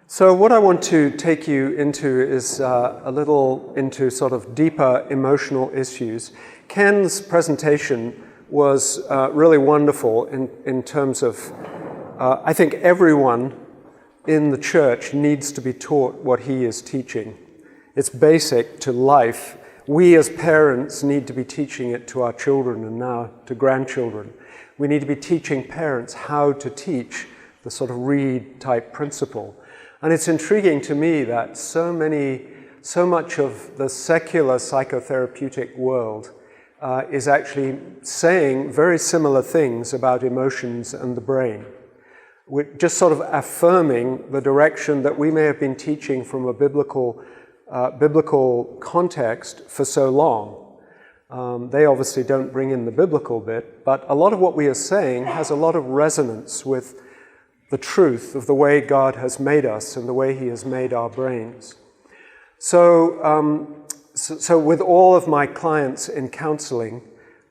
So what I want to take you into is a little into sort of deeper emotional issues. Ken's presentation was really wonderful in terms of, I think everyone in the church needs to be taught what he is teaching. It's basic to life. We as parents need to be teaching it to our children and now to grandchildren. We need to be teaching parents how to teach the sort of read type principle. And it's intriguing to me that so much of the secular psychotherapeutic world is actually saying very similar things about emotions and the brain. We're just sort of affirming the direction that we may have been teaching from a biblical context for so long. They obviously don't bring in the biblical bit, but a lot of what we are saying has a lot of resonance with the truth of the way God has made us and the way He has made our brains. So with all of my clients in counseling,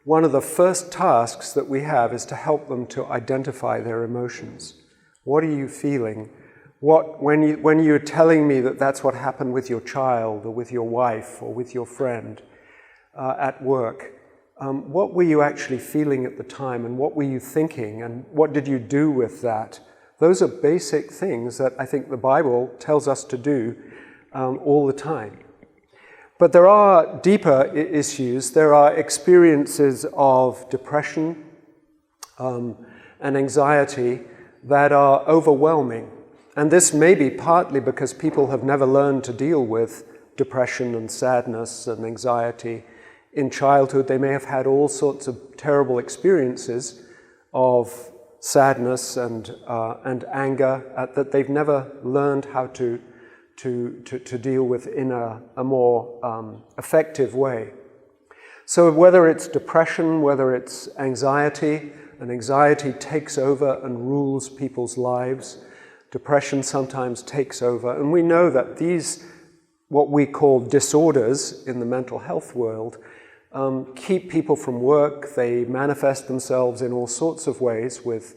one of the first tasks that we have is to help them to identify their emotions. What are you feeling? When you're telling me that that's what happened with your child or with your wife or with your friend at work, what were you actually feeling at the time and what were you thinking and what did you do with that? Those are basic things that I think the Bible tells us to do all the time. But there are deeper issues. There are experiences of depression and anxiety that are overwhelming. And this may be partly because people have never learned to deal with depression and sadness and anxiety. In childhood, they may have had all sorts of terrible experiences of sadness and anger that they've never learned how to deal with in a more effective way. So whether it's depression, whether it's anxiety, and anxiety takes over and rules people's lives, depression sometimes takes over, and we know that these, what we call disorders in the mental health world, keep people from work. They manifest themselves in all sorts of ways with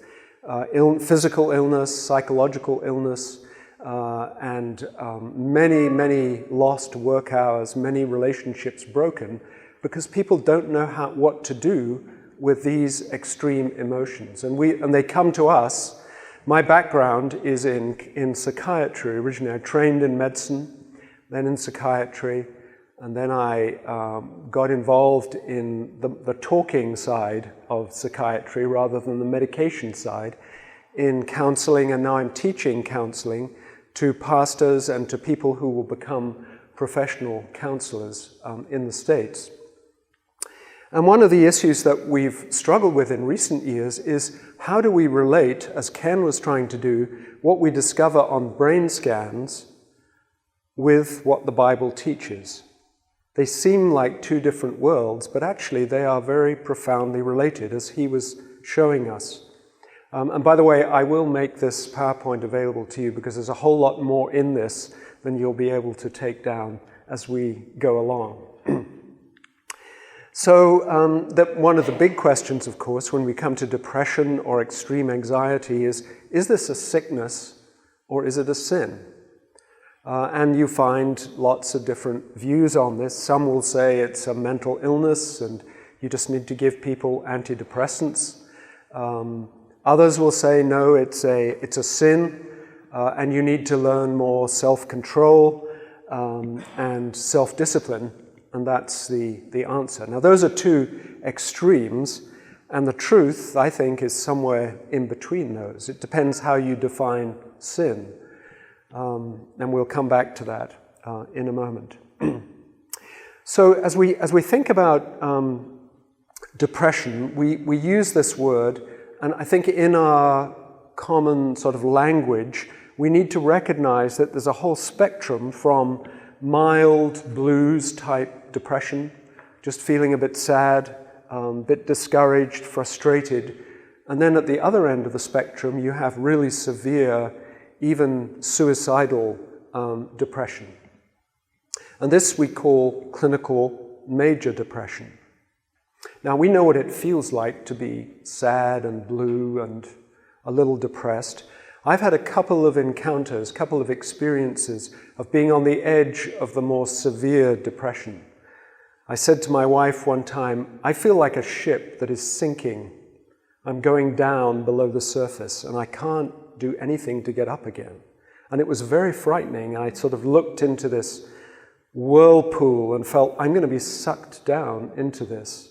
physical illness, psychological illness, and many lost work hours, many relationships broken, because people don't know what to do with these extreme emotions. And they come to us. My background is in psychiatry. Originally, I trained in medicine, then in psychiatry, and then I got involved in the talking side of psychiatry rather than the medication side in counseling, and now I'm teaching counseling to pastors and to people who will become professional counselors in the States. And one of the issues that we've struggled with in recent years is how do we relate, as Ken was trying to do, what we discover on brain scans with what the Bible teaches. They seem like two different worlds, but actually they are very profoundly related, as he was showing us. And by the way, I will make this PowerPoint available to you because there's a whole lot more in this than you'll be able to take down as we go along. So one of the big questions, of course, when we come to depression or extreme anxiety is this a sickness or is it a sin? And you find lots of different views on this. Some will say it's a mental illness and you just need to give people antidepressants. Others will say, no, it's a sin and you need to learn more self-control and self-discipline, and that's the answer. Now, those are two extremes, and the truth, I think, is somewhere in between those. It depends how you define sin. And we'll come back to that in a moment. So as we think about depression, we use this word, and I think in our common sort of language, we need to recognize that there's a whole spectrum from mild blues type depression, just feeling a bit sad, a bit discouraged, frustrated, and then at the other end of the spectrum, you have really severe, even suicidal depression. And this we call clinical major depression. Now, we know what it feels like to be sad and blue and a little depressed. I've had a couple of encounters, couple of experiences of being on the edge of the more severe depression. I said to my wife one time, I feel like a ship that is sinking. I'm going down below the surface and I can't do anything to get up again. And it was very frightening. I sort of looked into this whirlpool and felt I'm going to be sucked down into this.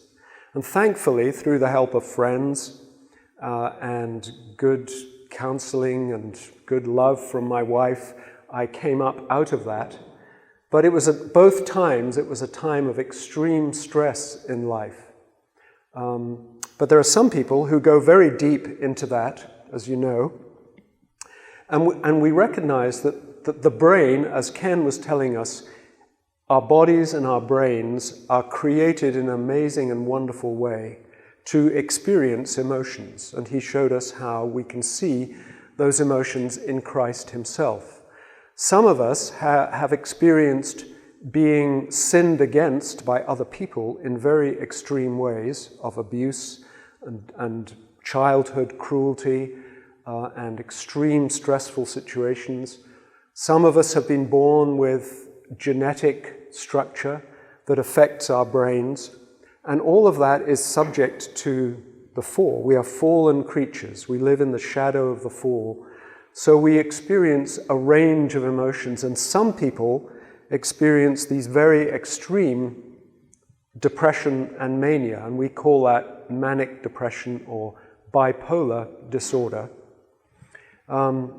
And thankfully, through the help of friends and good counseling and good love from my wife, I came up out of that. But it was at both times, it was a time of extreme stress in life. But there are some people who go very deep into that, as you know. And we recognize that the brain, as Ken was telling us, our bodies and our brains are created in an amazing and wonderful way to experience emotions. And he showed us how we can see those emotions in Christ himself. Some of us have experienced being sinned against by other people in very extreme ways of abuse and childhood cruelty and extreme stressful situations. Some of us have been born with genetic structure that affects our brains, and all of that is subject to the fall. We are fallen creatures. We live in the shadow of the fall. So we experience a range of emotions, and some people experience these very extreme depression and mania, and we call that manic depression or bipolar disorder. And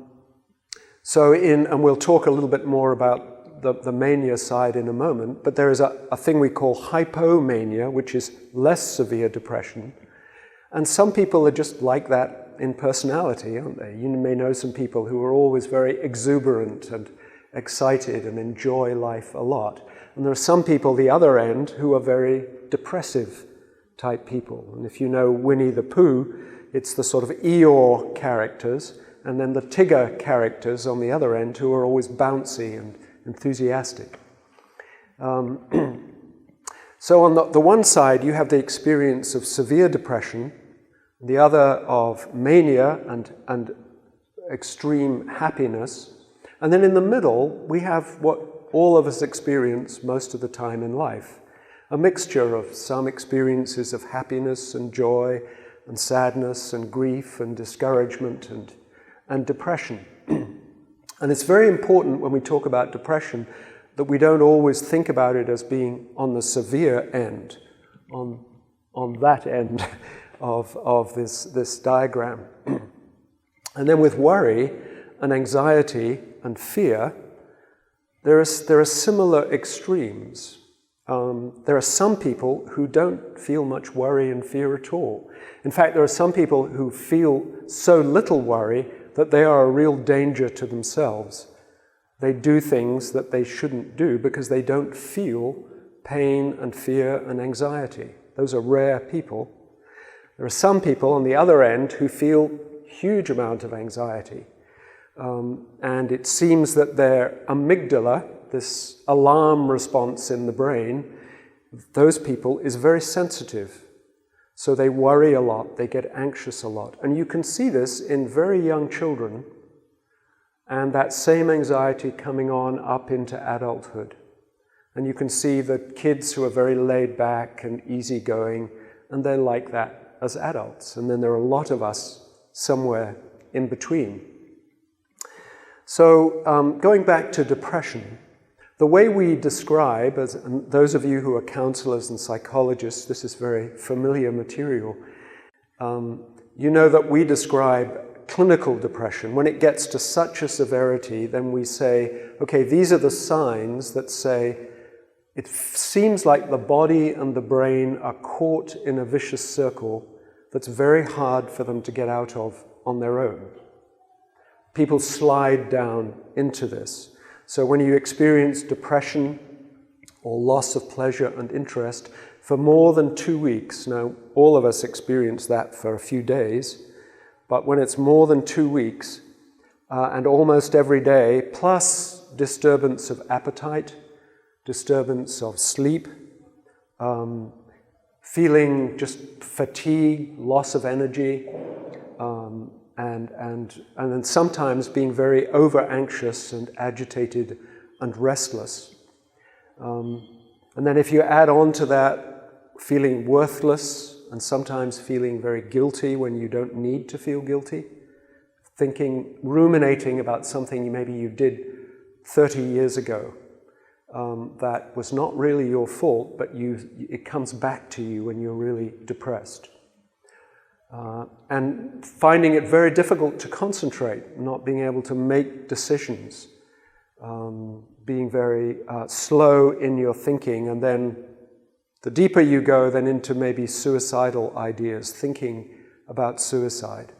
we'll talk a little bit more about the mania side in a moment, but there is a thing we call hypomania, which is less severe depression. And some people are just like that in personality, aren't they? You may know some people who are always very exuberant and excited and enjoy life a lot. And there are some people, the other end, who are very depressive type people. And if you know Winnie the Pooh, it's the sort of Eeyore characters, and then the Tigger characters on the other end who are always bouncy and enthusiastic. So on the one side, you have the experience of severe depression, the other of mania and extreme happiness. And then in the middle, we have what all of us experience most of the time in life, a mixture of some experiences of happiness and joy and sadness and grief and discouragement and depression. And it's very important when we talk about depression that we don't always think about it as being on the severe end, on that end of this diagram. And then with worry and anxiety and fear, there are similar extremes. There are some people who don't feel much worry and fear at all. In fact, there are some people who feel so little worry that they are a real danger to themselves. They do things that they shouldn't do because they don't feel pain and fear and anxiety. Those are rare people. There are some people on the other end who feel huge amount of anxiety. And it seems that their amygdala, this alarm response in the brain, those people is very sensitive. So they worry a lot, they get anxious a lot. And you can see this in very young children, and that same anxiety coming on up into adulthood. And you can see the kids who are very laid back and easygoing, and they're like that as adults. And then there are a lot of us somewhere in between. So going back to depression, the way we describe, and those of you who are counselors and psychologists, this is very familiar material, you know that we describe clinical depression. When it gets to such a severity, then we say, okay, these are the signs that say it seems like the body and the brain are caught in a vicious circle that's very hard for them to get out of on their own. People slide down into this. So when you experience depression or loss of pleasure and interest for more than 2 weeks, now all of us experience that for a few days, but when it's more than 2 weeks and almost every day, plus disturbance of appetite, disturbance of sleep, feeling just fatigue, loss of energy, and then sometimes being very over-anxious and agitated and restless. And then if you add on to that feeling worthless and sometimes feeling very guilty when you don't need to feel guilty, ruminating about something maybe you did 30 years ago that was not really your fault, but it comes back to you when you're really depressed. And finding it very difficult to concentrate, not being able to make decisions, being very slow in your thinking, and then the deeper you go, then into maybe suicidal ideas, thinking about suicide.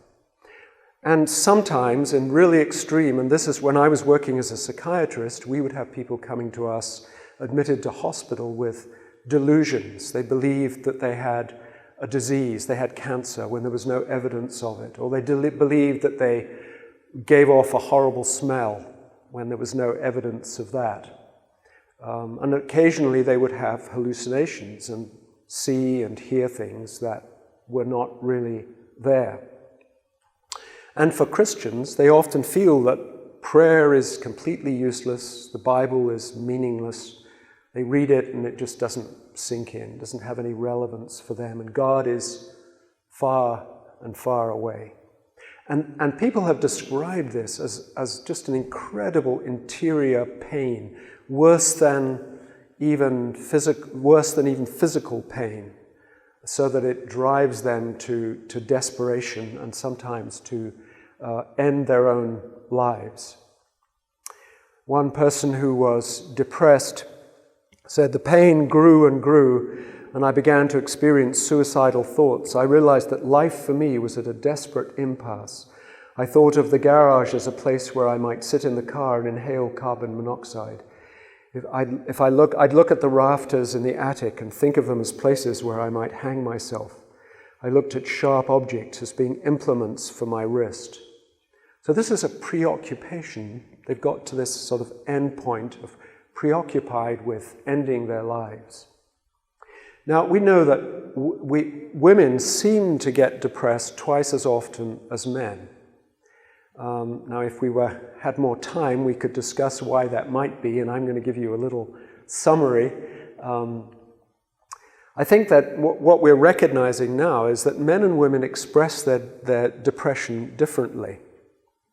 And sometimes, in really extreme, and this is when I was working as a psychiatrist, we would have people coming to us admitted to hospital with delusions. They believed that they had a disease, they had cancer when there was no evidence of it, or they believed that they gave off a horrible smell when there was no evidence of that. And occasionally they would have hallucinations and see and hear things that were not really there. And for Christians, they often feel that prayer is completely useless, the Bible is meaningless. They read it and it just doesn't sink in, doesn't have any relevance for them, and God is far and far away. And people have described this as just an incredible interior pain, worse than even physical pain, so that it drives them to desperation and sometimes to end their own lives. One person who was depressed said, "The pain grew and grew, and I began to experience suicidal thoughts. I realized that life for me was at a desperate impasse. I thought of the garage as a place where I might sit in the car and inhale carbon monoxide. I'd look at the rafters in the attic and think of them as places where I might hang myself. I looked at sharp objects as being implements for my wrist." So this is a preoccupation. They've got to this sort of end point of preoccupied with ending their lives. Now, we know that women seem to get depressed twice as often as men. Now, if we had more time, we could discuss why that might be, and I'm going to give you a little summary. I think that what we're recognizing now is that men and women express their depression differently.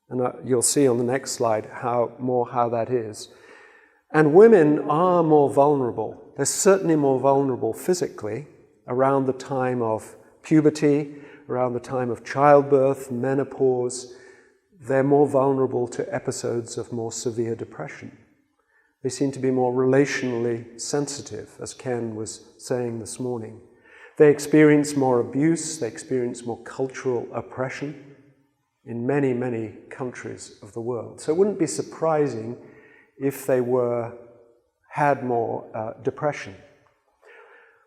And you'll see on the next slide how that is. And women are more vulnerable. They're certainly more vulnerable physically around the time of puberty, around the time of childbirth, menopause. They're more vulnerable to episodes of more severe depression. They seem to be more relationally sensitive, as Ken was saying this morning. They experience more abuse, they experience more cultural oppression in many, many countries of the world. So it wouldn't be surprising if they had more depression.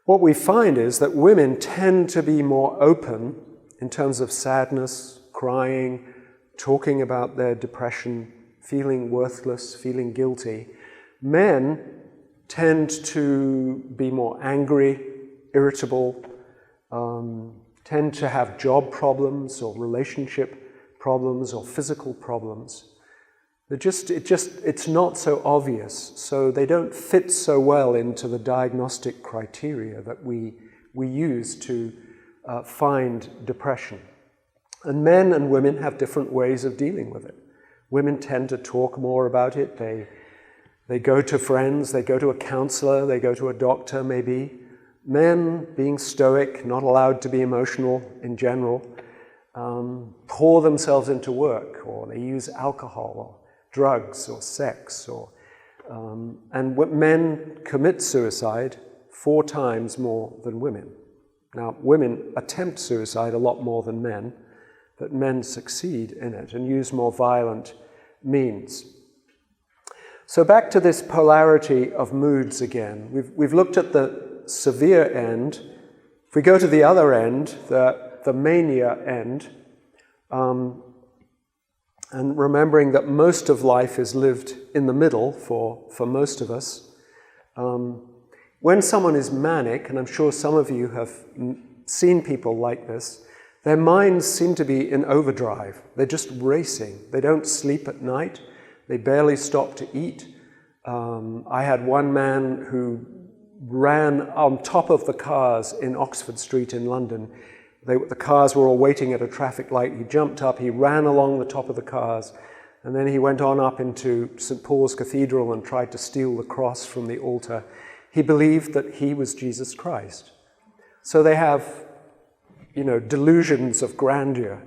What we find is that women tend to be more open in terms of sadness, crying, talking about their depression, feeling worthless, feeling guilty. Men tend to be more angry, irritable, tend to have job problems or relationship problems or physical problems. It's not so obvious, so they don't fit so well into the diagnostic criteria that we use to find depression. And men and women have different ways of dealing with it. Women tend to talk more about it. They go to friends, they go to a counselor, they go to a doctor maybe. Men, being stoic, not allowed to be emotional in general, pour themselves into work, or they use alcohol or drugs or sex, and men commit suicide 4 times more than women. Now, women attempt suicide a lot more than men, but men succeed in it and use more violent means. So back to this polarity of moods again. We've looked at the severe end. If we go to the other end, the mania end, and remembering that most of life is lived in the middle for most of us, when someone is manic, and I'm sure some of you have seen people like this, Their minds seem to be in overdrive. They're just racing. They don't sleep at night. They barely stop to eat. I had one man who ran on top of the cars in Oxford Street in London. The cars were all waiting at a traffic light. He jumped up, he ran along the top of the cars, and then he went on up into St. Paul's Cathedral and tried to steal the cross from the altar. He believed that he was Jesus Christ. So they have, delusions of grandeur.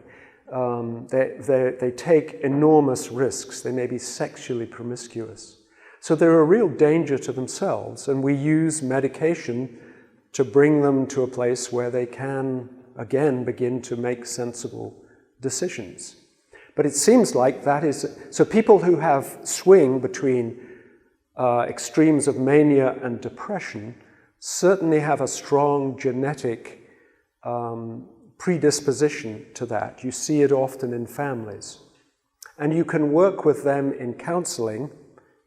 They take enormous risks. They may be sexually promiscuous. So they're a real danger to themselves, and we use medication to bring them to a place where they can, again, begin to make sensible decisions. But it seems like that is... So people who have swing between extremes of mania and depression certainly have a strong genetic predisposition to that. You see it often in families. And you can work with them in counseling,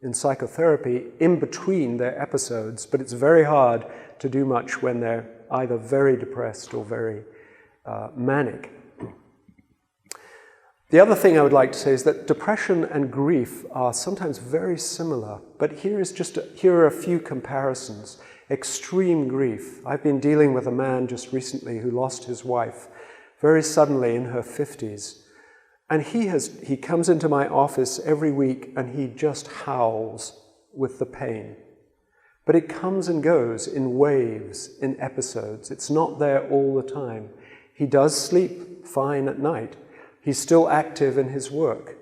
in psychotherapy, in between their episodes, but it's very hard to do much when they're either very depressed or very manic. The other thing I would like to say is that depression and grief are sometimes very similar, but here are a few comparisons. Extreme grief. I've been dealing with a man just recently who lost his wife very suddenly in her 50s. And he comes into my office every week and he just howls with the pain. But it comes and goes in waves, in episodes. It's not there all the time. He does sleep fine at night. He's still active in his work.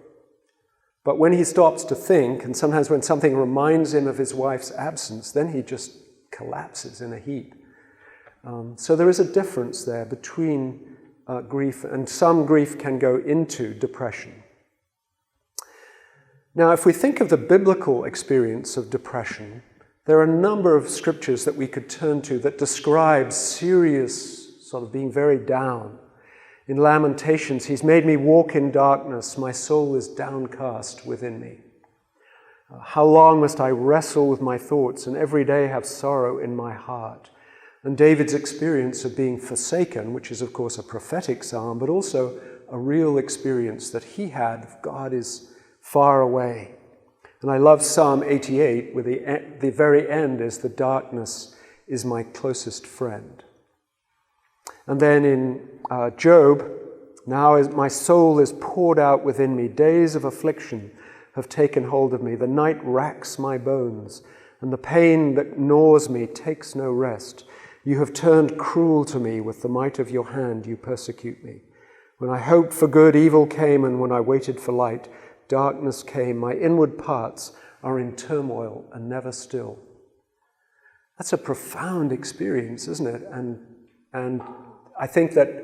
But when he stops to think, and sometimes when something reminds him of his wife's absence, then he just collapses in a heap. So there is a difference there between grief, and some grief can go into depression. Now, if we think of the biblical experience of depression, there are a number of scriptures that we could turn to that describe serious, sort of being very down. In Lamentations, he's made me walk in darkness, my soul is downcast within me. How long must I wrestle with my thoughts and every day have sorrow in my heart? And David's experience of being forsaken, which is of course a prophetic psalm, but also a real experience that he had of God is far away. And I love Psalm 88, where the very end is, the darkness is my closest friend. And then in Job, now as my soul is poured out within me, days of affliction have taken hold of me. The night racks my bones, and the pain that gnaws me takes no rest. You have turned cruel to me. With the might of your hand you persecute me. When I hoped for good, evil came, and when I waited for light, darkness came. My inward parts are in turmoil and never still. That's a profound experience, isn't it? And I think that,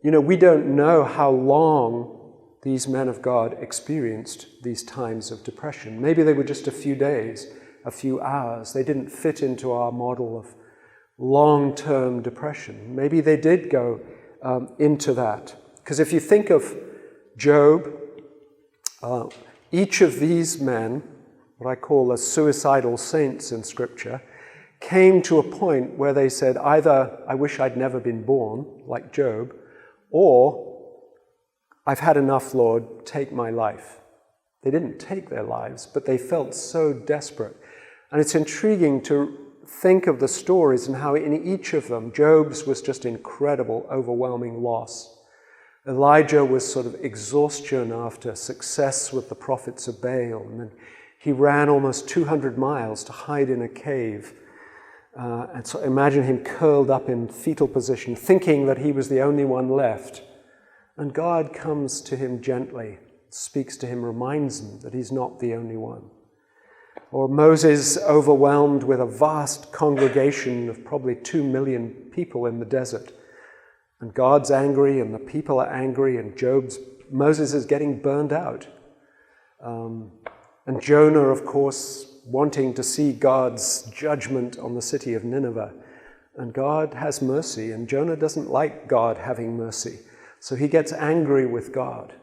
we don't know how long these men of God experienced these times of depression. Maybe they were just a few days, a few hours. They didn't fit into our model of long-term depression. Maybe they did go into that. Because if you think of Job, each of these men, what I call the suicidal saints in Scripture, came to a point where they said, either I wish I'd never been born, like Job, or I've had enough, Lord, take my life. They didn't take their lives, but they felt so desperate. And it's intriguing to think of the stories and how in each of them, Job's was just incredible, overwhelming loss. Elijah was sort of exhaustion after success with the prophets of Baal, and then he ran almost 200 miles to hide in a cave. And so imagine him curled up in fetal position, thinking that he was the only one left. And God comes to him gently, speaks to him, reminds him that he's not the only one. Or Moses, overwhelmed with a vast congregation of probably 2 million people in the desert. And God's angry and the people are angry, and Moses is getting burned out. And Jonah, of course, wanting to see God's judgment on the city of Nineveh. And God has mercy, and Jonah doesn't like God having mercy. So he gets angry with God.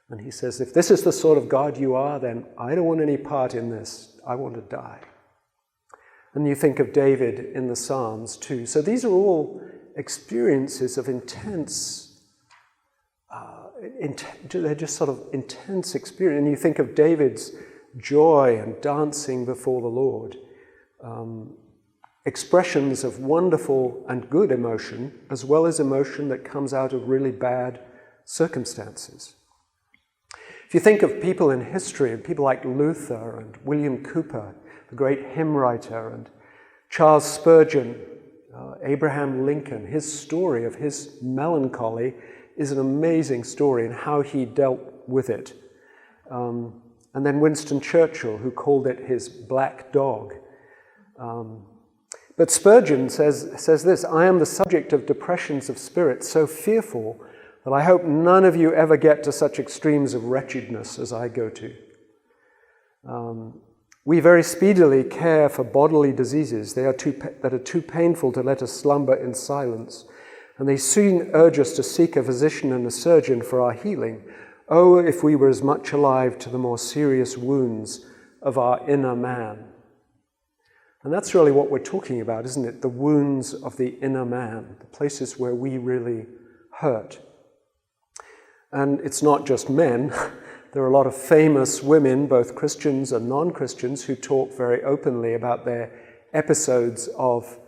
And he says, if this is the sort of God you are, then I don't want any part in this. I want to die. And you think of David in the Psalms too. So these are all experiences of intense they're just sort of intense experience. And you think of David's joy and dancing before the Lord, expressions of wonderful and good emotion, as well as emotion that comes out of really bad circumstances. If you think of people in history, people like Luther and William Cowper, the great hymn writer, and Charles Spurgeon, Abraham Lincoln, his story of his melancholy is an amazing story and how he dealt with it. And then Winston Churchill, who called it his black dog. But Spurgeon says this: "I am the subject of depressions of spirit so fearful that I hope none of you ever get to such extremes of wretchedness as I go to. We very speedily care for bodily diseases that are too painful to let us slumber in silence, and they soon urge us to seek a physician and a surgeon for our healing. Oh, if we were as much alive to the more serious wounds of our inner man." And that's really what we're talking about, isn't it? The wounds of the inner man, the places where we really hurt. And it's not just men. There are a lot of famous women, both Christians and non-Christians, who talk very openly about their episodes of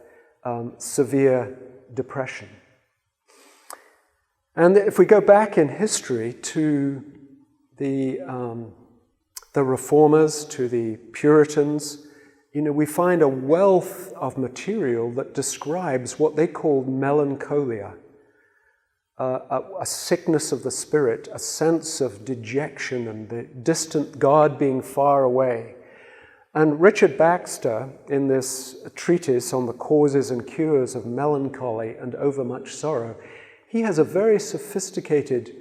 severe depression. And if we go back in history to the Reformers, to the Puritans, we find a wealth of material that describes what they called melancholia. A sickness of the spirit, a sense of dejection and the distant God being far away. And Richard Baxter, in this treatise on the causes and cures of melancholy and overmuch sorrow, he has a very sophisticated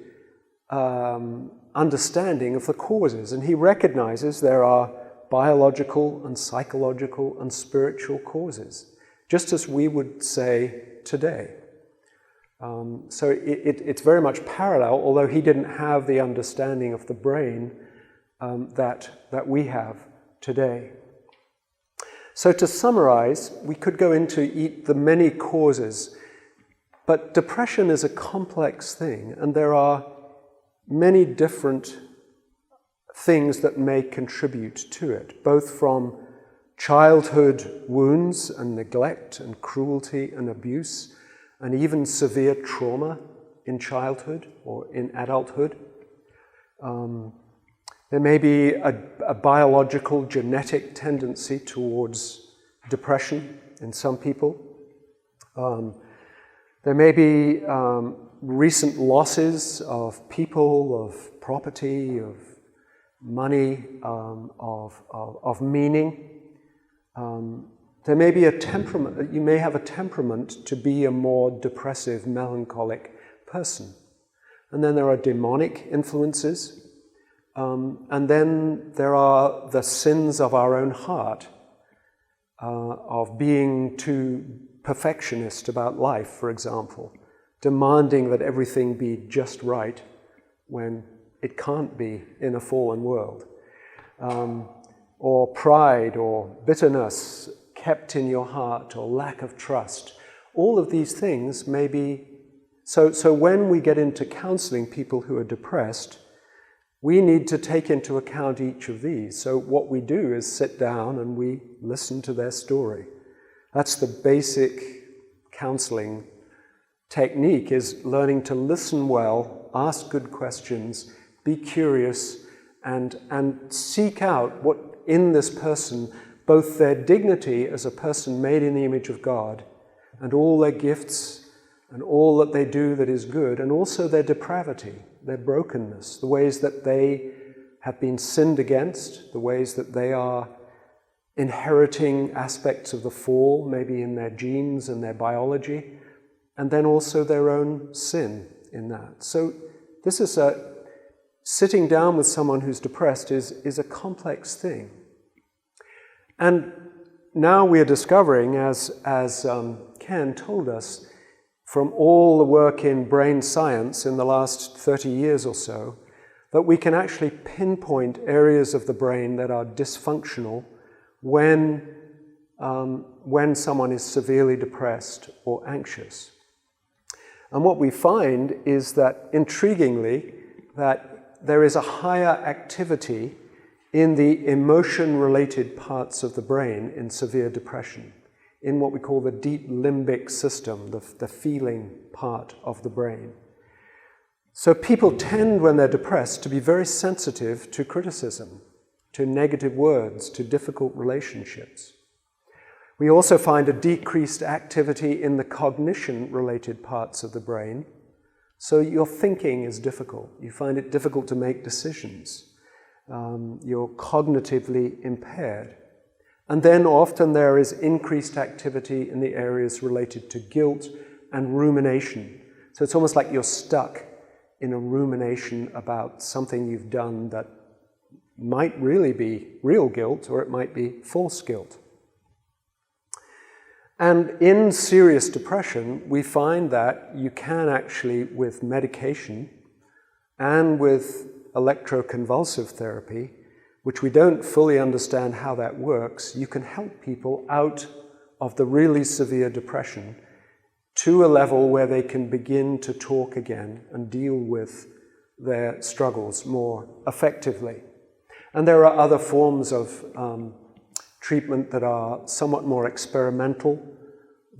understanding of the causes, and he recognizes there are biological and psychological and spiritual causes, just as we would say today. So it's very much parallel, although he didn't have the understanding of the brain that we have today. So to summarize, we could go into the many causes, but depression is a complex thing, and there are many different things that may contribute to it, both from childhood wounds and neglect and cruelty and abuse, and even severe trauma in childhood or in adulthood. There may be a biological, genetic tendency towards depression in some people. There may be recent losses of people, of property, of money, of meaning. There may be a temperament, you may have a temperament to be a more depressive, melancholic person. And then there are demonic influences. And then there are the sins of our own heart, of being too perfectionist about life, for example, demanding that everything be just right when it can't be in a fallen world. Or pride or bitterness kept in your heart, or lack of trust. All of these things may be... So when we get into counseling people who are depressed, we need to take into account each of these. So what we do is sit down and we listen to their story. That's the basic counseling technique, is learning to listen well, ask good questions, be curious, and seek out what in this person, both their dignity as a person made in the image of God, and all their gifts, and all that they do that is good, and also their depravity, their brokenness, the ways that they have been sinned against, the ways that they are inheriting aspects of the fall, maybe in their genes and their biology, and then also their own sin in that. So this is sitting down with someone who's depressed is a complex thing. And now we are discovering, as Ken told us, from all the work in brain science in the last 30 years or so, that we can actually pinpoint areas of the brain that are dysfunctional when someone is severely depressed or anxious. And what we find is that, intriguingly, that there is a higher activity in the emotion-related parts of the brain in severe depression, in what we call the deep limbic system, the feeling part of the brain. So people tend, when they're depressed, to be very sensitive to criticism, to negative words, to difficult relationships. We also find a decreased activity in the cognition-related parts of the brain. So your thinking is difficult. You find it difficult to make decisions. You're cognitively impaired. And then often there is increased activity in the areas related to guilt and rumination. So it's almost like you're stuck in a rumination about something you've done that might really be real guilt, or it might be false guilt. And in serious depression, we find that you can actually, with medication and with electroconvulsive therapy, which we don't fully understand how that works, you can help people out of the really severe depression to a level where they can begin to talk again and deal with their struggles more effectively. And there are other forms of treatment that are somewhat more experimental,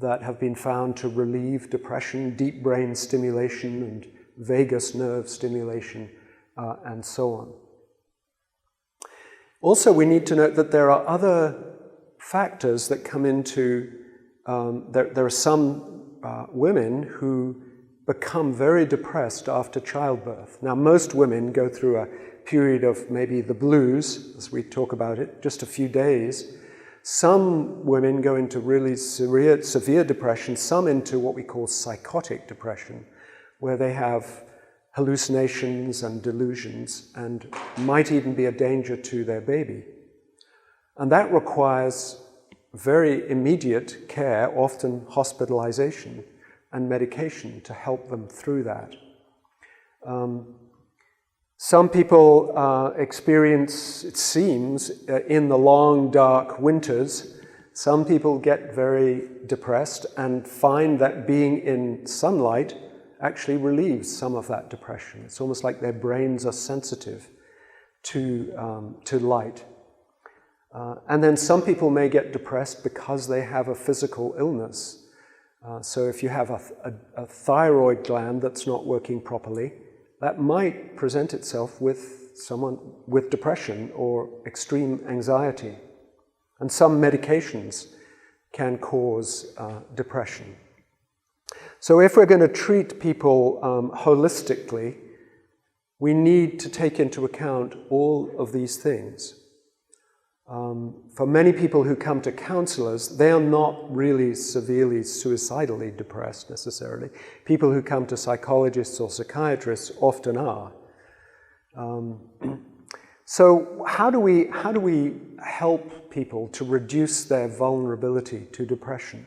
that have been found to relieve depression, deep brain stimulation and vagus nerve stimulation, and so on. Also, we need to note that there are other factors that come into, there are some women who become very depressed after childbirth. Now, most women go through a period of maybe the blues, as we talk about it, just a few days. Some women go into really severe depression, some into what we call psychotic depression, where they have hallucinations and delusions and might even be a danger to their baby. And that requires very immediate care, often hospitalization and medication to help them through that. Some people experience, it seems, in the long, dark winters, some people get very depressed and find that being in sunlight actually relieves some of that depression. It's almost like their brains are sensitive to light. And then some people may get depressed because they have a physical illness. So if you have a thyroid gland that's not working properly, that might present itself with someone with depression or extreme anxiety. And some medications can cause depression. So if we're going to treat people holistically, we need to take into account all of these things. For many people who come to counselors, they are not really severely suicidally depressed necessarily. People who come to psychologists or psychiatrists often are. So how do we help people to reduce their vulnerability to depression?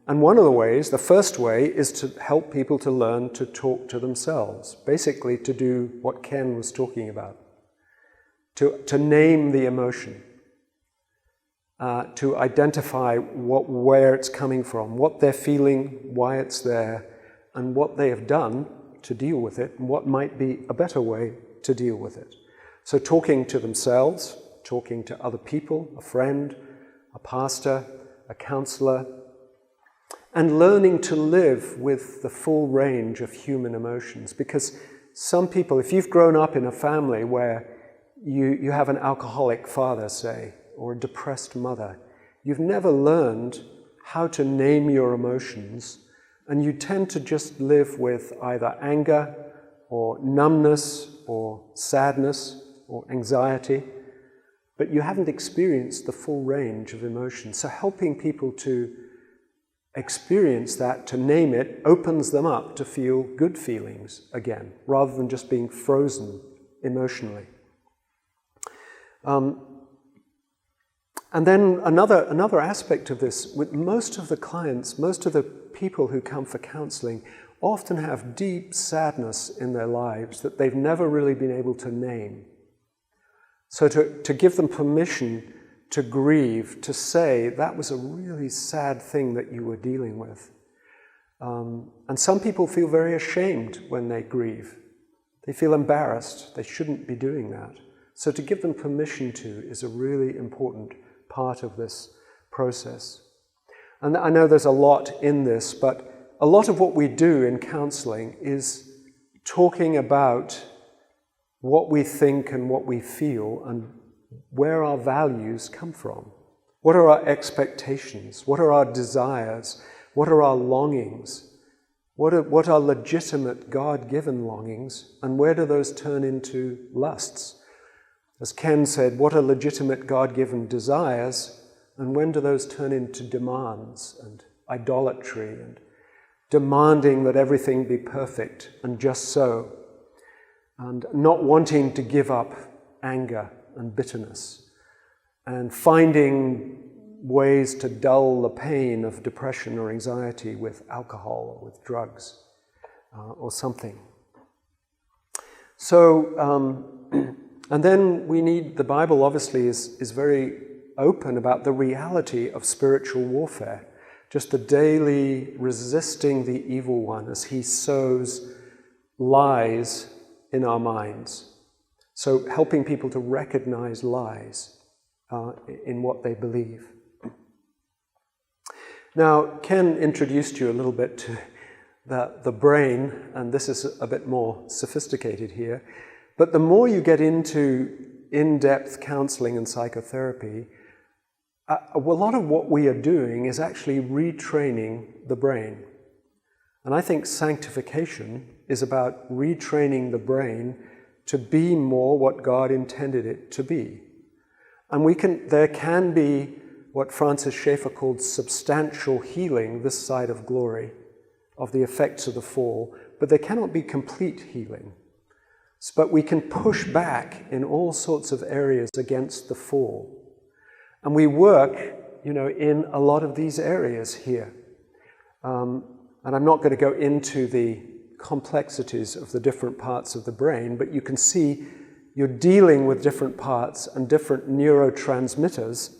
And one of the ways, the first way, is to help people to learn to talk to themselves. Basically to do what Ken was talking about. To name the emotion, to identify where it's coming from, what they're feeling, why it's there, and what they have done to deal with it, and what might be a better way to deal with it. So talking to themselves, talking to other people, a friend, a pastor, a counselor, and learning to live with the full range of human emotions. Because some people, if you've grown up in a family where you have an alcoholic father, say, or a depressed mother, you've never learned how to name your emotions, and you tend to just live with either anger or numbness or sadness or anxiety, but you haven't experienced the full range of emotions. So helping people to experience that, to name it, opens them up to feel good feelings again, rather than just being frozen emotionally. And then another aspect of this, with most of the clients, most of the people who come for counseling often have deep sadness in their lives that they've never really been able to name. So to give them permission to grieve, to say that was a really sad thing that you were dealing with, And some people feel very ashamed when they grieve. They feel embarrassed. They shouldn't be doing that. So to give them permission to is a really important part of this process. And I know there's a lot in this, but a lot of what we do in counseling is talking about what we think and what we feel and where our values come from. What are our expectations? What are our desires? What are our longings? What are legitimate God-given longings, and where do those turn into lusts? As Ken said, what are legitimate God-given desires, and when do those turn into demands and idolatry and demanding that everything be perfect and just so, and not wanting to give up anger and bitterness, and finding ways to dull the pain of depression or anxiety with alcohol or with drugs or something. So, and then we need, the Bible obviously is very open about the reality of spiritual warfare, just the daily resisting the evil one as he sows lies in our minds. So helping people to recognize lies in what they believe. Now, Ken introduced you a little bit to the brain, and this is a bit more sophisticated here, but the more you get into in-depth counseling and psychotherapy, a lot of what we are doing is actually retraining the brain. And I think sanctification is about retraining the brain to be more what God intended it to be. And there can be what Francis Schaeffer called substantial healing this side of glory, of the effects of the fall, but there cannot be complete healing. But we can push back in all sorts of areas against the fall. And we work, in a lot of these areas here. And I'm not going to go into the complexities of the different parts of the brain, but you can see you're dealing with different parts and different neurotransmitters.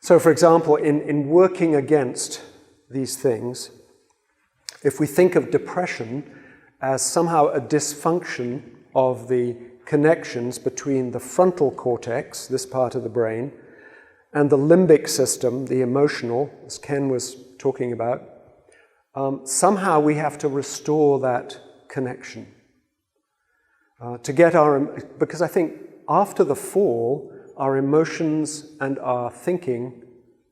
So, for example, in working against these things, if we think of depression as somehow a dysfunction of the connections between the frontal cortex, this part of the brain, and the limbic system, the emotional, as Ken was talking about, somehow we have to restore that connection. Because I think after the fall, our emotions and our thinking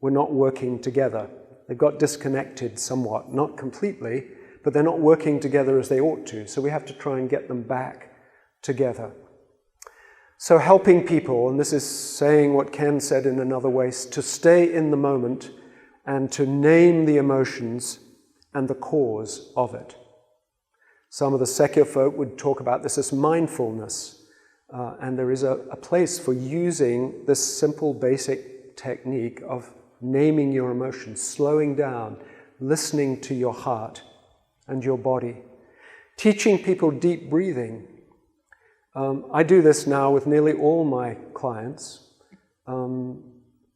were not working together. They got disconnected somewhat, not completely, but they're not working together as they ought to. So we have to try and get them back together. So helping people, and this is saying what Ken said in another way, to stay in the moment and to name the emotions and the cause of it. Some of the secular folk would talk about this as mindfulness. And there is a place for using this simple, basic technique of naming your emotions, slowing down, listening to your heart and your body. Teaching people deep breathing. I do this now with nearly all my clients.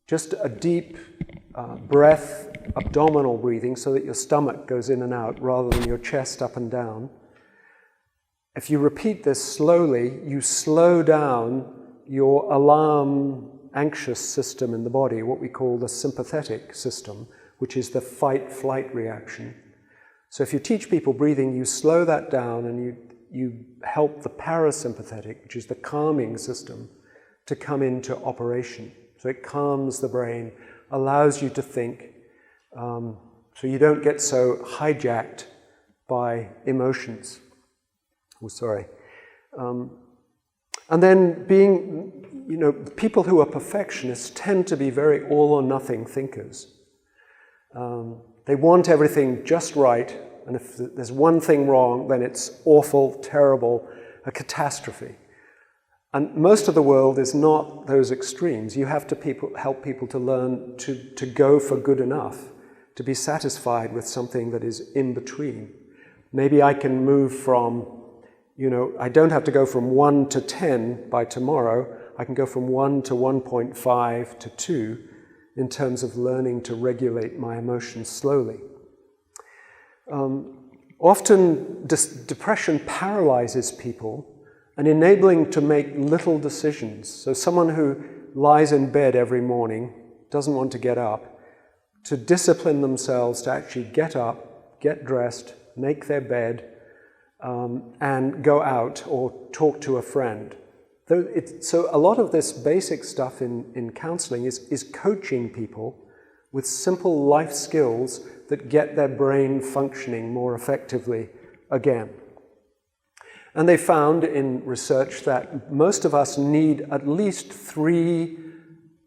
Just a deep breath, abdominal breathing, so that your stomach goes in and out rather than your chest up and down. If you repeat this slowly, you slow down your alarm anxious system in the body, what we call the sympathetic system, which is the fight-flight reaction. So if you teach people breathing, you slow that down and you help the parasympathetic, which is the calming system, to come into operation. So it calms the brain, allows you to think, so you don't get so hijacked by emotions. And then people who are perfectionists tend to be very all or nothing thinkers. They want everything just right, and if there's one thing wrong, then it's awful, terrible, a catastrophe. And most of the world is not those extremes. You have to help people to learn to go for good enough, to be satisfied with something that is in between. Maybe I can move from I don't have to go from 1 to 10 by tomorrow. I can go from 1 to 1.5 to 2 in terms of learning to regulate my emotions slowly. Often depression paralyzes people and enabling to make little decisions. So someone who lies in bed every morning, doesn't want to get up, to discipline themselves to actually get up, get dressed, make their bed, and go out or talk to a friend. So a lot of this basic stuff in counseling is coaching people with simple life skills that get their brain functioning more effectively again. And they found in research that most of us need at least 3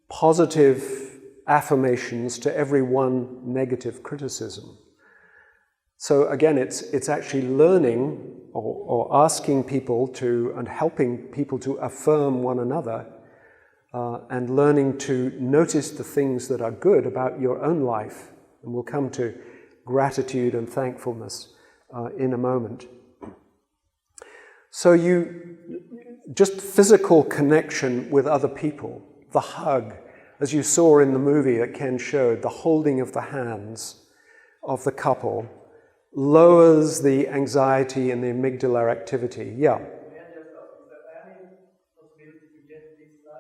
positive affirmations to every 1 negative criticism. So again, it's actually learning or asking people to, and helping people to affirm one another, and learning to notice the things that are good about your own life. And we'll come to gratitude and thankfulness in a moment. So just physical connection with other people, the hug, as you saw in the movie that Ken showed, the holding of the hands of the couple, lowers the anxiety and the amygdala activity. Yeah.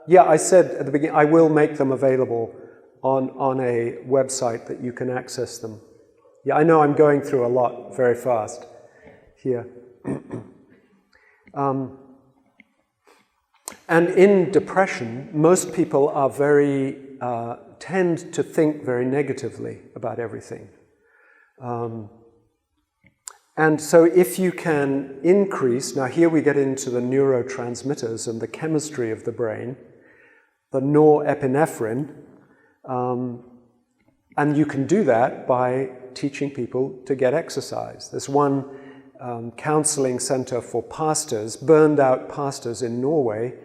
Yeah, I said at the beginning, I will make them available on a website that you can access them. Yeah, I know I'm going through a lot very fast here. And in depression, most people are tend to think very negatively about everything. And so if you can increase, now here we get into the neurotransmitters and the chemistry of the brain, the norepinephrine, and you can do that by teaching people to get exercise. There's one counseling center for pastors, burned out pastors in Norway,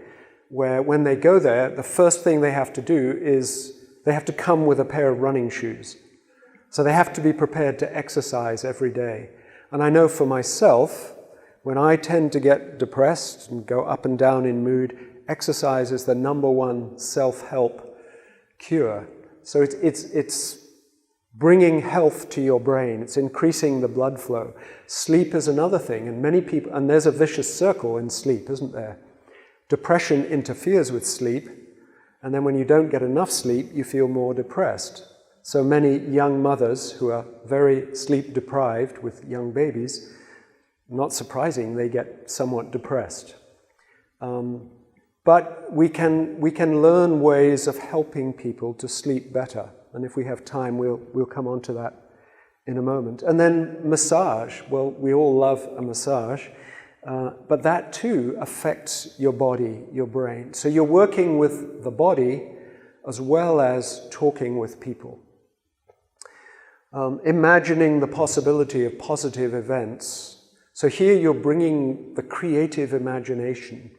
where when they go there, the first thing they have to do is they have to come with a pair of running shoes. So they have to be prepared to exercise every day. And I know for myself, when I tend to get depressed and go up and down in mood, exercise is the #1 self-help cure. So it's bringing health to your brain. It's increasing the blood flow. Sleep is another thing, and many people, and there's a vicious circle in sleep, isn't there? Depression interferes with sleep, and then when you don't get enough sleep, you feel more depressed. So many young mothers who are very sleep deprived with young babies, not surprising, they get somewhat depressed. But we can learn ways of helping people to sleep better. And if we have time, we'll come on to that in a moment. And then massage. Well, we all love a massage, but that too affects your body, your brain. So you're working with the body as well as talking with people. Imagining the possibility of positive events. So here you're bringing the creative imagination.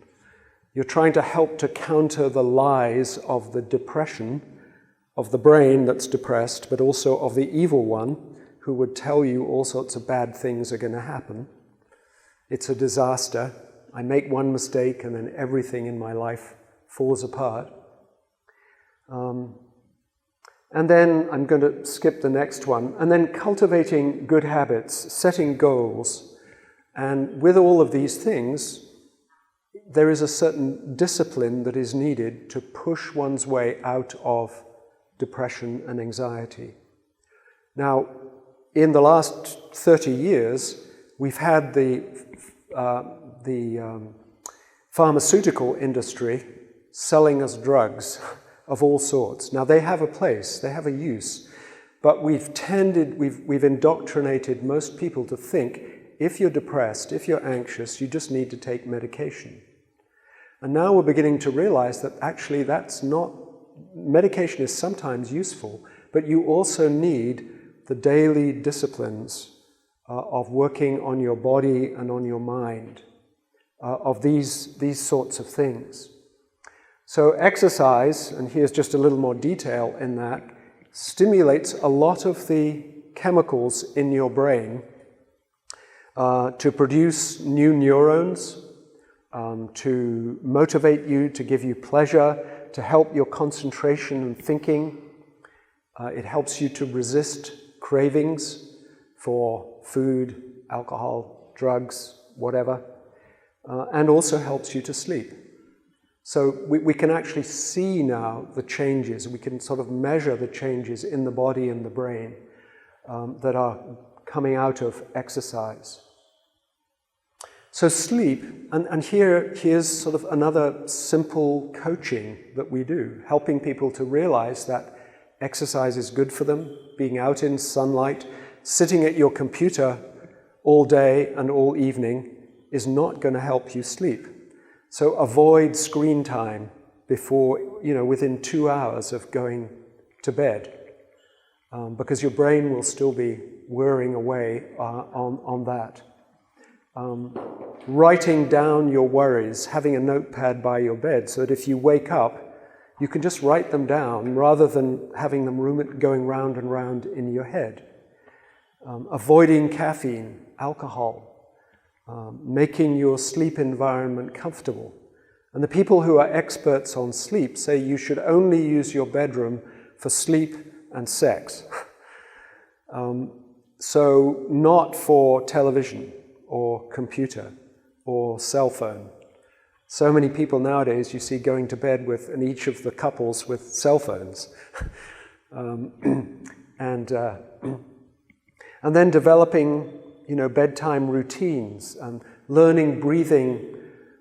You're trying to help to counter the lies of the depression of the brain that's depressed, but also of the evil one who would tell you all sorts of bad things are going to happen. It's a disaster. I make one mistake and then everything in my life falls apart. And then I'm going to skip the next one. And then cultivating good habits, setting goals. And with all of these things, there is a certain discipline that is needed to push one's way out of depression and anxiety. Now, in the last 30 years, we've had the pharmaceutical industry selling us drugs of all sorts. Now, they have a place, they have a use, but we've indoctrinated most people to think if you're depressed, if you're anxious, you just need to take medication. And now we're beginning to realize that actually that's not, medication is sometimes useful, but you also need the daily disciplines of working on your body and on your mind, of these sorts of things. So exercise, and here's just a little more detail in that, stimulates a lot of the chemicals in your brain to produce new neurons, to motivate you, to give you pleasure, to help your concentration and thinking. It helps you to resist cravings for food, alcohol, drugs, whatever, and also helps you to sleep. So we can actually see now the changes. We can sort of measure the changes in the body and the brain that are coming out of exercise. So sleep, and here's sort of another simple coaching that we do, helping people to realize that exercise is good for them, being out in sunlight, sitting at your computer all day and all evening is not going to help you sleep. So avoid screen time before, within 2 hours of going to bed, because your brain will still be whirring away on that. Writing down your worries, having a notepad by your bed so that if you wake up, you can just write them down rather than having them going round and round in your head. Avoiding caffeine, alcohol, making your sleep environment comfortable. And the people who are experts on sleep say you should only use your bedroom for sleep and sex. So not for television or computer or cell phone. So many people nowadays you see going to bed and each of the couples with cell phones. And then developing, bedtime routines and learning breathing,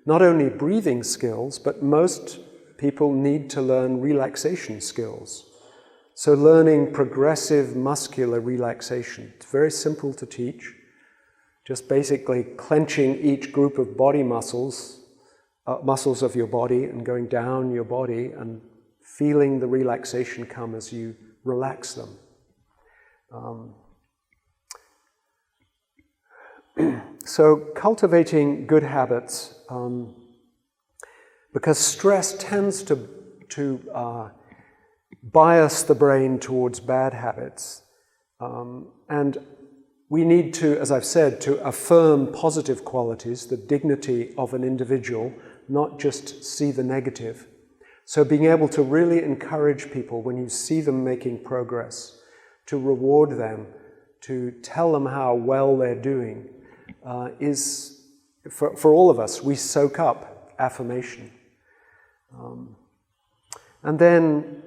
not only breathing skills, but most people need to learn relaxation skills. So learning progressive muscular relaxation. It's very simple to teach. Just basically clenching each group of body muscles of your body and going down your body and feeling the relaxation come as you relax them. So cultivating good habits, because stress tends to bias the brain towards bad habits. And we need to, as I've said, to affirm positive qualities, the dignity of an individual, not just see the negative. So being able to really encourage people when you see them making progress, to reward them, to tell them how well they're doing, is, for all of us, we soak up affirmation. And then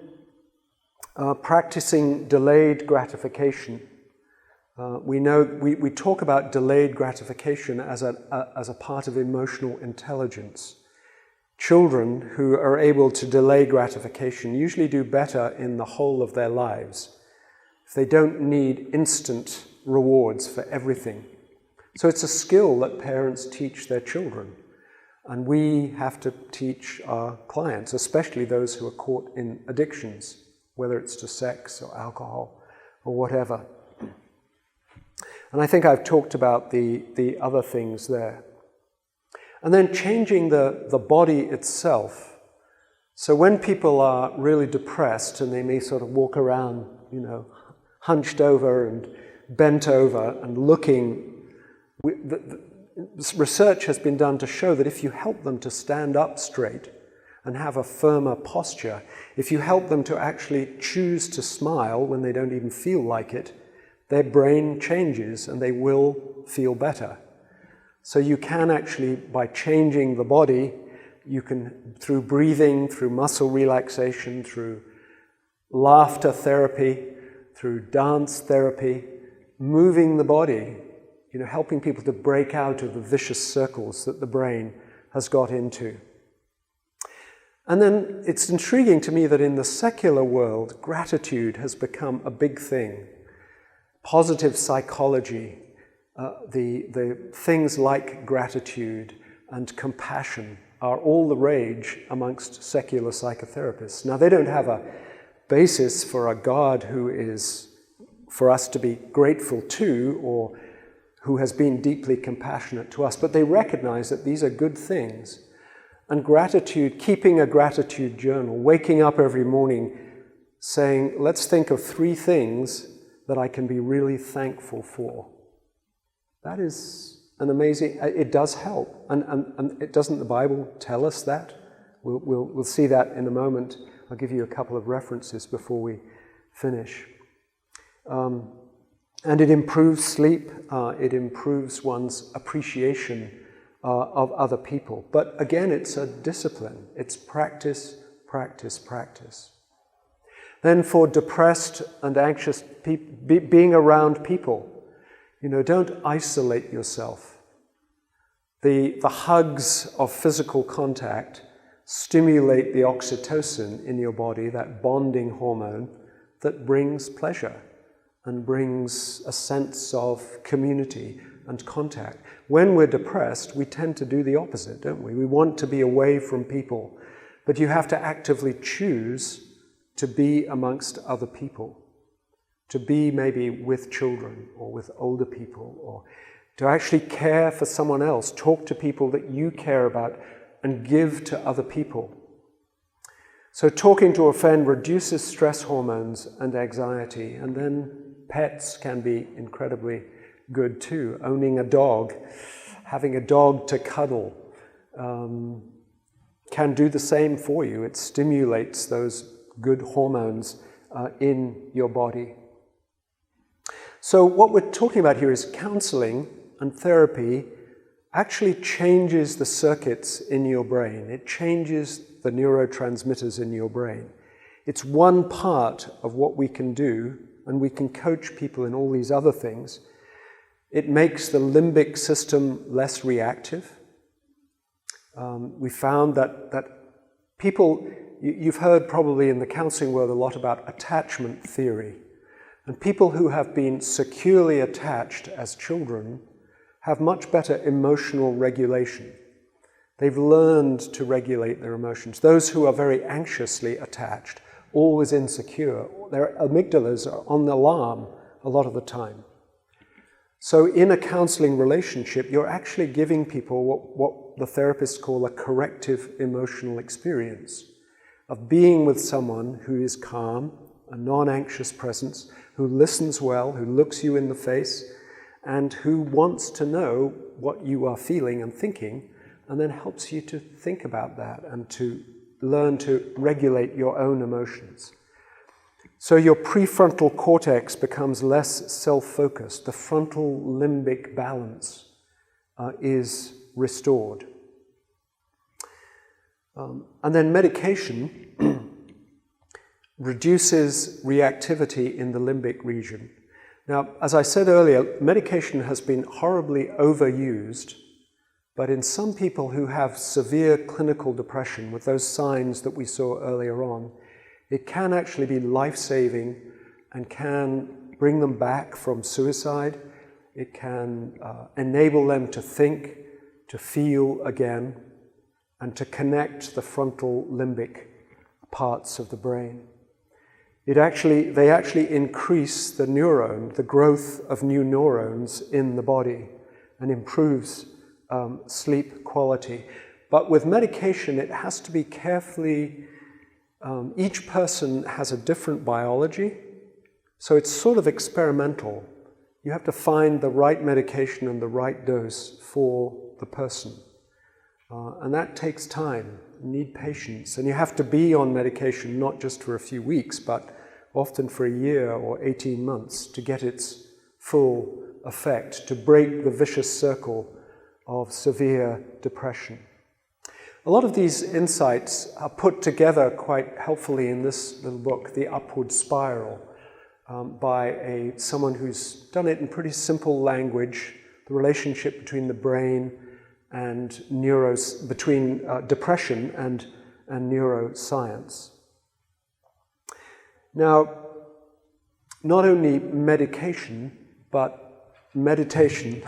practicing delayed gratification. We talk about delayed gratification as a part of emotional intelligence. Children who are able to delay gratification usually do better in the whole of their lives. If they don't need instant rewards for everything. So it's a skill that parents teach their children. And we have to teach our clients, especially those who are caught in addictions, whether it's to sex or alcohol or whatever. And I think I've talked about the other things there. And then changing the body itself. So when people are really depressed and they may sort of walk around, hunched over and bent over and looking, research has been done to show that if you help them to stand up straight and have a firmer posture, if you help them to actually choose to smile when they don't even feel like it, their brain changes and they will feel better. So you can actually, by changing the body, you can, through breathing, through muscle relaxation, through laughter therapy, through dance therapy, moving the body, helping people to break out of the vicious circles that the brain has got into. And then it's intriguing to me that in the secular world, gratitude has become a big thing. Positive psychology, the things like gratitude and compassion are all the rage amongst secular psychotherapists. Now, they don't have a basis for a God who is for us to be grateful to or who has been deeply compassionate to us, but they recognize that these are good things. And gratitude, keeping a gratitude journal, waking up every morning saying, let's think of 3 things that I can be really thankful for. That is an amazing, it does help. And it doesn't the Bible tell us that? We'll see that in a moment. I'll give you a couple of references before we finish. And it improves sleep, it improves one's appreciation of other people. But again, it's a discipline. It's practice, practice, practice. Then for depressed and anxious people, being around people, don't isolate yourself. The hugs of physical contact stimulate the oxytocin in your body, that bonding hormone that brings pleasure and brings a sense of community and contact. When we're depressed, we tend to do the opposite, don't we? We want to be away from people, but you have to actively choose to be amongst other people, to be maybe with children or with older people, or to actually care for someone else, talk to people that you care about and give to other people. So talking to a friend reduces stress hormones and anxiety, and then pets can be incredibly good too. Owning a dog, having a dog to cuddle, can do the same for you. It stimulates those good hormones in your body. So what we're talking about here is counseling and therapy actually changes the circuits in your brain. It changes the neurotransmitters in your brain. It's one part of what we can do, and we can coach people in all these other things. It makes the limbic system less reactive. We found that people, you've heard probably in the counseling world a lot about attachment theory. And people who have been securely attached as children have much better emotional regulation. They've learned to regulate their emotions. Those who are very anxiously attached, always insecure, their amygdalas are on alarm a lot of the time. So in a counseling relationship, you're actually giving people what the therapists call a corrective emotional experience of being with someone who is calm, a non-anxious presence, who listens well, who looks you in the face, and who wants to know what you are feeling and thinking, and then helps you to think about that and to learn to regulate your own emotions. So your prefrontal cortex becomes less self-focused. The frontal limbic balance is restored. And then medication reduces reactivity in the limbic region. Now, as I said earlier, medication has been horribly overused, but in some people who have severe clinical depression with those signs that we saw earlier on, it can actually be life-saving and can bring them back from suicide. It can enable them to think, to feel again, and to connect the frontal limbic parts of the brain. They actually increase the growth of new neurons in the body and improves sleep quality. But with medication, it has to be carefully, each person has a different biology, so it's sort of experimental. You have to find the right medication and the right dose for the person. And that takes time. You need patience. And you have to be on medication not just for a few weeks, but often for a year or 18 months to get its full effect, to break the vicious circle of severe depression. A lot of these insights are put together quite helpfully in this little book, The Upward Spiral, by someone who's done it in pretty simple language, the relationship between the brain and between depression and neuroscience. Now, not only medication, but meditation.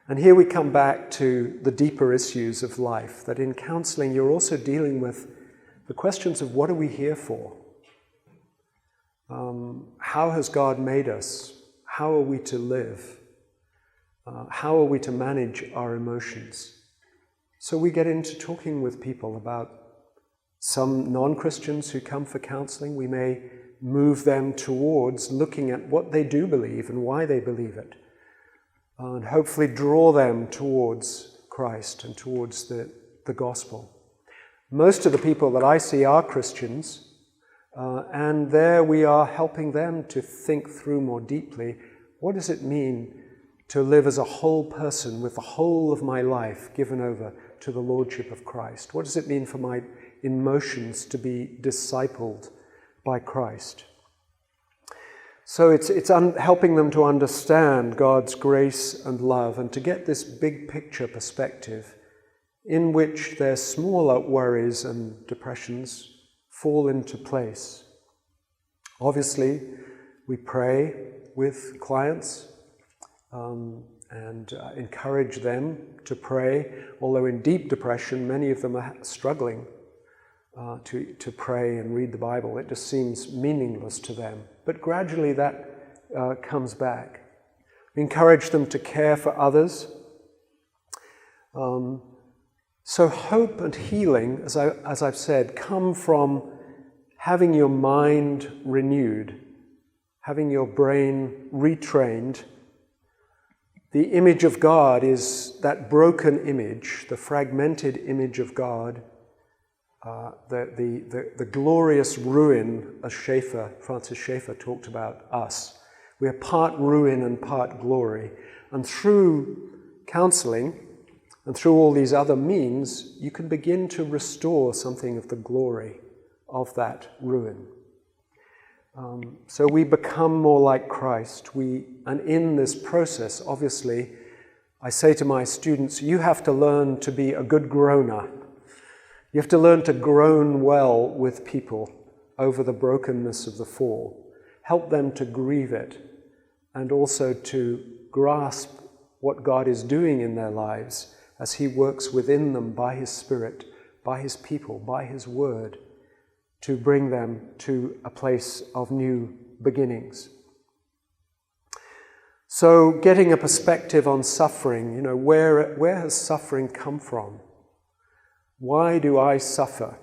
And here we come back to the deeper issues of life, that in counseling you're also dealing with the questions of what are we here for? How has God made us? How are we to live? How are we to manage our emotions? So we get into talking with people about some non-Christians who come for counseling. We may move them towards looking at what they do believe and why they believe it, and hopefully draw them towards Christ and towards the gospel. Most of the people that I see are Christians, and there we are helping them to think through more deeply What does it mean to live as a whole person with the whole of my life given over to the Lordship of Christ? What does it mean for my emotions to be discipled by Christ? So it's helping them to understand God's grace and love and to get this big picture perspective in which their smaller worries and depressions fall into place. Obviously, we pray with clients and encourage them to pray, although in deep depression, many of them are struggling to pray and read the Bible. It just seems meaningless to them. But gradually that comes back. We encourage them to care for others. So hope and healing, as I've said, come from having your mind renewed, having your brain retrained. The image of God is that broken image, the fragmented image of God, the glorious ruin, as Francis Schaeffer talked about us. We are part ruin and part glory. And through counseling and through all these other means, you can begin to restore something of the glory of that ruin. So we become more like Christ. And in this process, obviously, I say to my students, you have to learn to be a good groaner. You have to learn to groan well with people over the brokenness of the fall. Help them to grieve it and also to grasp what God is doing in their lives as He works within them by His Spirit, by His people, by His Word, to bring them to a place of new beginnings. So getting a perspective on suffering, where has suffering come from? Why do I suffer?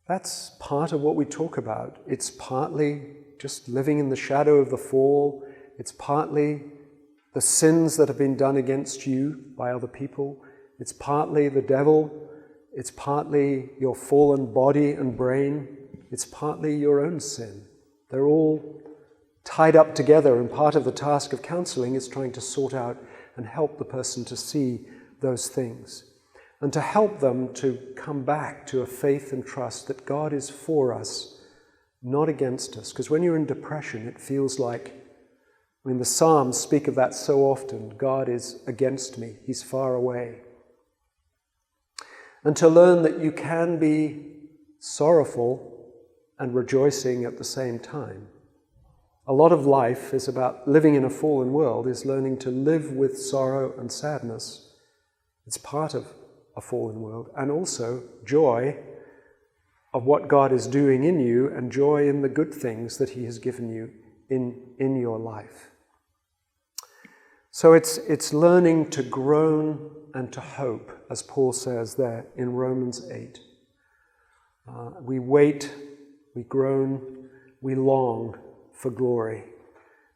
That's part of what we talk about. It's partly just living in the shadow of the fall. It's partly the sins that have been done against you by other people. It's partly the devil. It's partly your fallen body and brain. It's partly your own sin. They're all tied up together, and part of the task of counseling is trying to sort out and help the person to see those things, and to help them to come back to a faith and trust that God is for us, not against us. Because when you're in depression, it feels like, the Psalms speak of that so often, God is against me, He's far away. And to learn that you can be sorrowful and rejoicing at the same time. A lot of life is about living in a fallen world, is learning to live with sorrow and sadness. It's part of a fallen world. And also joy of what God is doing in you and joy in the good things that He has given you in your life. So it's learning to groan and to hope, as Paul says there in Romans 8. We wait, we groan, we long for glory,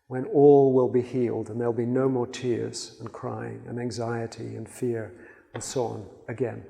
when all will be healed and there'll be no more tears and crying and anxiety and fear and so on again.